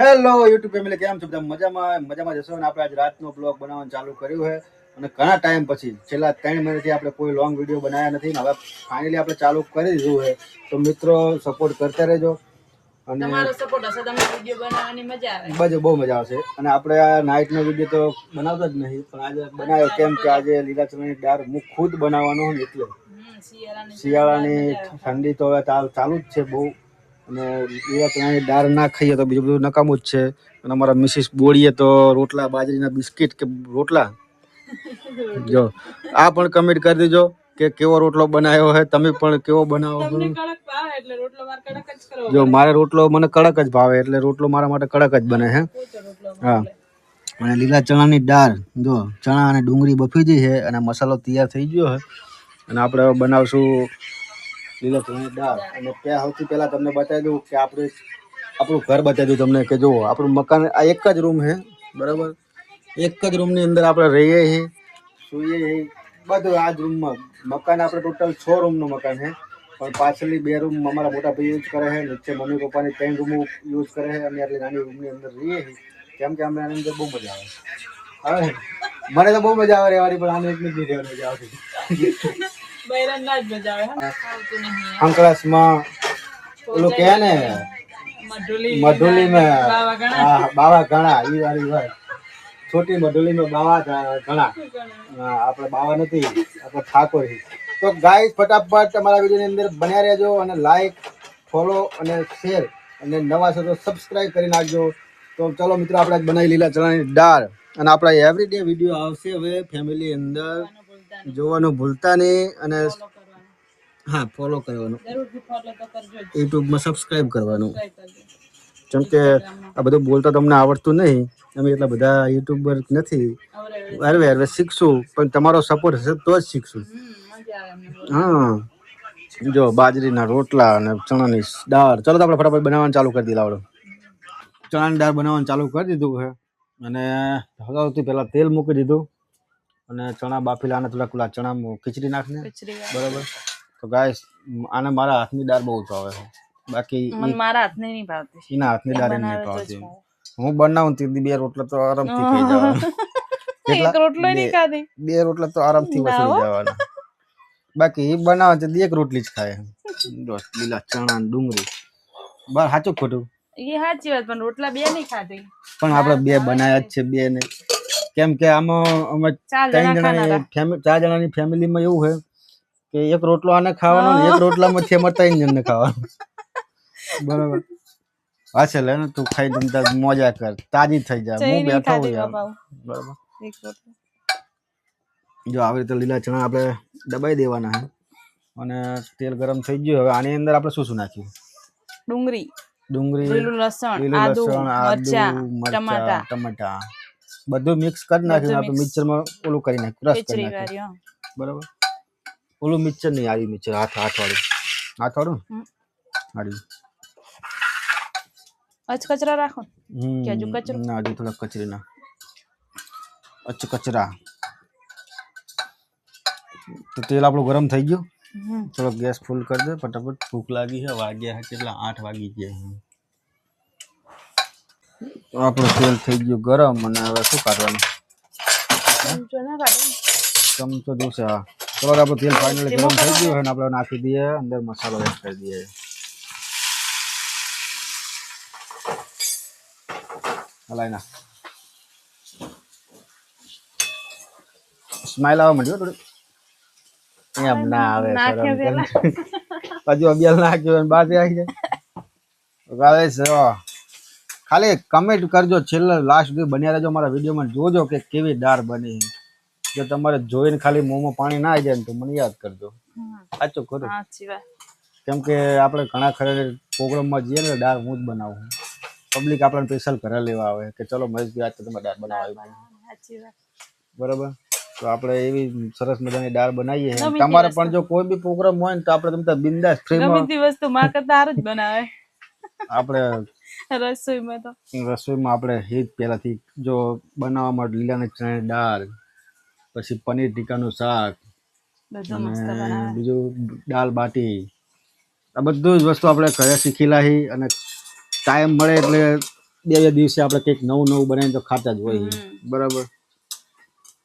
Hello YouTube family, કેમ છો? બધા મજામાં જશો ને? આપણે આજ રાતનો બ્લોગ બનાવવાનું ચાલુ કર્યું છે અને ઘણા ટાઈમ પછી છેલ્લા 3 મહિનાથી આપણે કોઈ લોંગ વિડીયો બનાવ્યા નથી ને હવે ફાઇનલી આપણે ચાલુ કરી દીધું છે. તો મિત્રો સપોર્ટ કરતા રહેજો અને તમારો સપોર્ટ હશે તમને વિડીયો બનાવવાની મજા આવે, બહુ મજા આવશે. અને આપણે આ નાઇટનો વિડીયો તો બનાવતા જ નહીં, પણ આજે બનાવ્યો કેમ કે આજે લીલા ચણાની દાળ હું ખુદ બનાવવાનો છું એટલે શિયાળાની ઠંડી તો હવે ચાલુ જ છે બહુ, અને લીલા ચણાની દાળ ના ખાઈએ તો બીજું બધું નકામું જ છે. અને અમારા મિસિસ બોલીએ તો રોટલા, બાજરીના બિસ્કિટ કે રોટલા. જો આ પણ કમેન્ટ કરી દેજો કે કેવો રોટલો બનાવ્યો છે, તમે પણ કેવો બનાવો છો. જો મારે રોટલો મને કડક જ ભાવે એટલે રોટલો મારા માટે કડક જ બને છે. હા, અને લીલા ચણાની દાળ, જો ચણા અને ડુંગળી બફી ગઈ છે અને મસાલો તૈયાર થઈ ગયો છે અને આપણે બનાવશું લીલા ચણાની દાળ. અને ત્યાં સૌથી પહેલા તમને બતાવી દઉં કે આપણું ઘર બતાવી દઉં તમને કે જુઓ આપણું મકાન આ એક જ રૂમ છે બરાબર. એક જ રૂમની અંદર આપણે રહીએ છીએ, સૂઈએ છીએ, બધું આ જ રૂમમાં. મકાન આપણે ટોટલ 6 રૂમનું મકાન છે, પણ પાછળની 2 રૂમ અમારા મોટા ભાઈ યુઝ કરે છે, નીચે મમ્મી પપ્પાની 3 રૂમો યુઝ કરે છે. અમે આટલી નાની રૂમની અંદર રહીએ છીએ કેમ કે અમને આની અંદર બહુ મજા આવે. મને તો બહુ મજા આવે રહેવાની, પણ આને એટલી જ રહેવાની મજા આવતી. અંકળાસમાં ઓલું કહે ને મઢુલી में बाबा घણા ઈ વાળી વાત, છોટી મઢુલી में બાવા ઘણા. આપણે બાવા નથી, આપણે ઠાકોર. તો ગાઈસ ફટાફટ તમારા વિડીયોની અંદર બન્યા રહેજો અને લાઈક, ફોલો અને શેર, અને નવા છો તો સબસ્ક્રાઇબ કરી નાખજો. તો ચલો મિત્રો, આપણે બનાવી લીલા ચણાની દાળ અને આપણા એવરીડે વિડીયો આવશે હવે ફેમિલી અંદર, જોવાનું ભૂલતા નહીં. અને હા, ફોલો કરવાનું, યુટ્યુબમાં સબસ્ક્રાઇબ કરવાનું. કેમ કે આ બધું બોલતા તમને આવડતું નહીં, અમે એટલા બધા યુટ્યુબર નથી. હવે શીખશું, પણ તમારો સપોર્ટ હશે તો જ શીખશું. હા, જો બાજરીના રોટલા અને ચણાની દાળ. ચલો તો આપણે ફટાફટ બનાવવાનું ચાલુ કરી દીધું. આવડો ચણાની દાળ બનાવવાનું ચાલુ કરી દીધું છે અને સૌથી પહેલાં તેલ મૂકી દીધું અને ચણા બાફેલા. આને થોડા ચણા ખીચડી નાખને બરાબર. તો ગાઈસ આને મારા હાથની દાળ બહુ ભાવે છે, બાકી મારા હાથની નહીં ભાવતી, એના હાથની દાળ નહીં ભાવતી. હું બનાવું તે 2 રોટલા તો આરામથી ખાઈ જવાના. એક રોટલો નહીં ખાધી, 2 રોટલા તો આરામથી વસૂલી જવાના. બાકી એ બનાવે તો 1 રોટલી જ ખાય. લીલા ચણા ડુંગળી બસ. સાચું ખોટું? એ સાચી વાત, પણ રોટલા 2 નહીં ખાધી. પણ આપણે 2 બનાવ્યા જ છે, 2 ને. કેમ કે આમાં અમે 4 જણાની ફેમિલીમાં એવું છે કે 1 રોટલો આને ખાવાનો ને 1 રોટલામાંથી અમારે 3 જણને ખાવાનું. બરાબર. હા છે, લે ને તું ખાઈ દમતા મજા કર, તાજી થઈ જાય. હું બેઠો હું બરાબર. જો આવી રીતે લીલા ચણા આપણે દબાઈ દેવાના છે અને તેલ ગરમ થઈ ગયું. હવે આની અંદર આપણે શું નાખ્યું? ડુંગળી, લીલું લસણ, આદુ, ટમાટા બધું મિક્સ કરી નાખ્યું. આપણે મિક્સરમાં ઓલું કરી નાખ્યું, ક્રશ કરી નાખ્યું. બરાબર. ઓલું મિક્સર નહીં, આવી મિક્સર હાથવાળું હાડી. કચરા રાખો કે હજુ કચરો ના, હજુ થોડા કચરી ના કચરા. તો તેલ આપણું ગરમ થઈ ગયું. થોડો ગેસ ફૂલ કરી દે ફટાફટ, ભૂખ લાગી છે. વાગ્યા છે કેટલા? 8 વાગી ગયા. આપણું તેલ થઈ ગયું ગરમ અને હવે શું કાઢવાનું? ચમચો જોશે. હા, તો આપણું તેલ ફાઇનલી ગરમ થઈ ગયું અને આપણે નાખી દઈએ અંદર, મસાલો એડ કરી દઈએ. હલાઈ ના સ્માઈલ આવવા માંડ્યો થોડી. એમ ના આવે, હજુ અગિયાર નાખ્યું બાકી આવી જાય. ખાલી કમેન્ટ કરજો, છેલ્લે લાસ્ટ સુધી બન્યા રહેજો અમારા વિડીયોમાં. જોજો કે કેવી દાળ બની. જો તમારે જોઈને ખાલી મોંમાં પાણી ના આવી જાય ને તો મને યાદ કરજો. સાચું ખરું? કેમ કે આપણે ઘણા ખરા પ્રોગ્રામમાં જઈએ ને દાળ હું જ બનાવું. પબ્લિક આપણને સ્પેશિયલ ઘરે લેવા આવે કે ચલો મહેશભાઈ આજ તો તમે દાળ બનાવી. બરાબર. તો આપણે એવી સરસ મજાની દાળ બનાવીએ. તમારે પણ જો કોઈ બી પ્રોગ્રામ હોય ને તો આપણે તમે બિંદાસ ફ્રીમાં વસ્તુ માં કરતા જ બનાવે. આપણે રસોઈમાં આપણે હિત પહેલાથી જો બનાવવા માટે લીલા ચણાની દાળ, પછી પનીર ટીકાનું શાક અને બીજું દાળ બાટી, આ બધું જ વસ્તુ આપણે ઘરે શીખી લાવી. અને ટાઈમ મળે એટલે બે બે દિવસે આપણે કંઈક નવું નવું બનાવીને તો ખાતા જ હોય બરાબર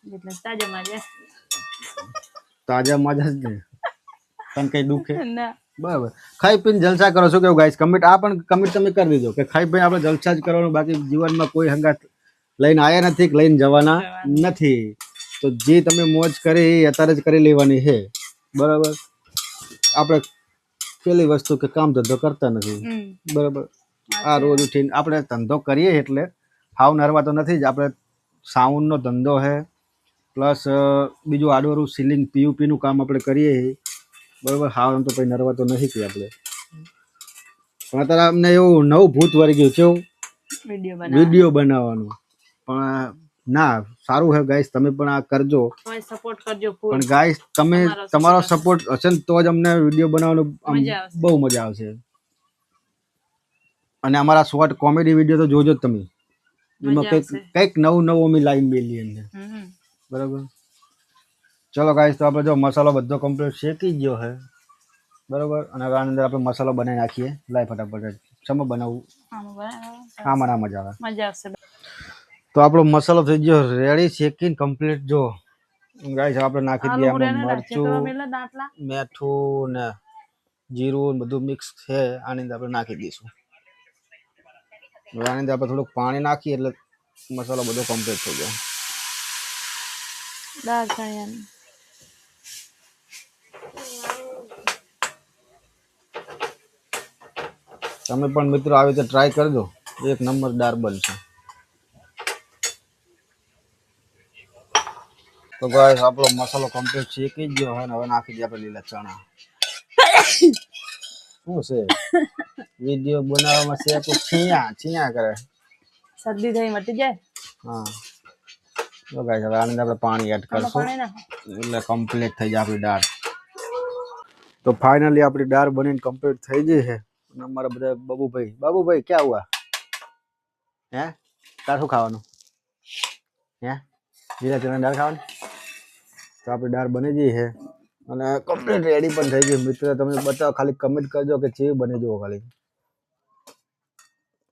એટલે તાજા માજા તાજા મજા જ ને તને કઈ દુખે ના બરાબર ખાઈ પીને જલસા કરો છો કેવું ગાઈસ કમેન્ટ આ પણ કમેન્ટ તમે કરી દીધો કે ખાઈ પીને આપણે જલસા જ કરવાનું બાકી જીવનમાં કોઈ હંગાત લઈને આવ્યા નથી કે લઈને જવાના નથી તો જે તમે મોજ કરી એ અત્યારે જ કરી લેવાની છે બરાબર આપણે પેલી વસ્તુ કે કામ ધંધો કરતા નથી બરાબર આ રોજ ઉઠીને આપણે ધંધો કરીએ એટલે હાવ નરવા તો નથી જ આપણે સાઉન્ડનો ધંધો છે પ્લસ બીજું આડોરું સીલિંગ પીયુપીનું કામ આપણે કરીએ બરાબર હાવ તો કંઈ નરવા તો નથી કે આપણે પણ અત્યારે અમને એવું નવું ભૂત વળી ગયું કેવું વિડીયો બનાવવાનું પણ ના સારું છે ગાઈસ તમે પણ આ કરજો સપોર્ટ કરજો પણ ગાઈસ તમે તમારો સપોર્ટ હશે ને તો જ અમને વિડીયો બનાવવાનું બહુ મજા આવશે અને અમારા શોર્ટ કોમેડી વિડીયો તો જોજો જ તમે એમાં કંઈક નવું નવું અમે લાઈન મેલીએ અંદર બરાબર ચલો ગાઈસ તો આપણે જો મસાલો બધો કમ્પ્લીટ શેકી ગયો છે બરાબર અને હવે આની અંદર આપણે મસાલો બનાવી નાખીએ લાઈ ફટાફટ શેમાં બનાવવું આમાં ના મજા આવશે તો આપણો મસાલો થઈ ગયો રેડી શેકીને કમ્પ્લીટ જો ગાઈસ આપણે નાખી દઈએ આમાં મરચું મીઠું ને જીરું બધું મિક્સ છે આની અંદર આપણે નાખી દઈશું આની અંદર આપણે થોડુંક પાણી નાખીએ એટલે મસાલો બધો કમ્પ્લીટ થઈ જાય દાળ ચણિયાની તમે પણ મિત્રો આવી રીતે ટ્રાય કરજો એક નંબર દાળ બનશે તો ગાઈસ આપણો મસાલો કમ્પ્લીટ શેકી ગયો છે હવે નાખી દઈએ આપણે લીલા ચણા શું છે વિડિયો બનાવવામાં છે તો છીયા કરે શરદી થઈ મટી જાય હા તો ગાઈસ હવે આની અંદર આપણે પાણી એડ કરશું એટલે કમ્પ્લીટ થઈ જાય આપણી દાળ તો ફાઇનલી આપણી દાળ બનીને કમ્પ્લીટ થઈ ગઈ છે અને અમારા બધા બાબુભાઈ ક્યાં હુઆ હે તાર શું ખાવાનું હે લીલા ચણા દાળ ખાવાની તો આપણી દાળ બની ગઈ છે અને કમ્પ્લીટ રેડી પણ થઈ ગઈ મિત્ર તમે બતાવો ખાલી કમેન્ટ કરજો કે કેવી બની જુઓ ખાલી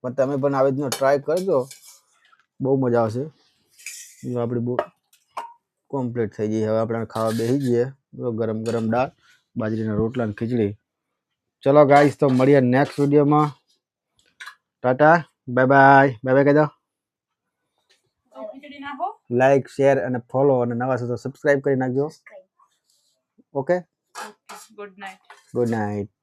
પણ તમે પણ આવી રીતનો ટ્રાય કરજો બહુ મજા આવશે આપણી બહુ કમ્પ્લીટ થઈ ગઈ હવે આપણે ખાવા બેસી જઈએ ગરમ ગરમ દાળ બાજરીના રોટલા અને ખીચડી ચલો ગાઈસ તો મળીએ નેક્સ્ટ વિડીયોમાં ટાટા બાય બાય કહી દો લાઈક શેર અને ફોલો અને નવા છો તો સબસ્ક્રાઇબ કરી નાખજો ઓકે ગુડ નાઇટ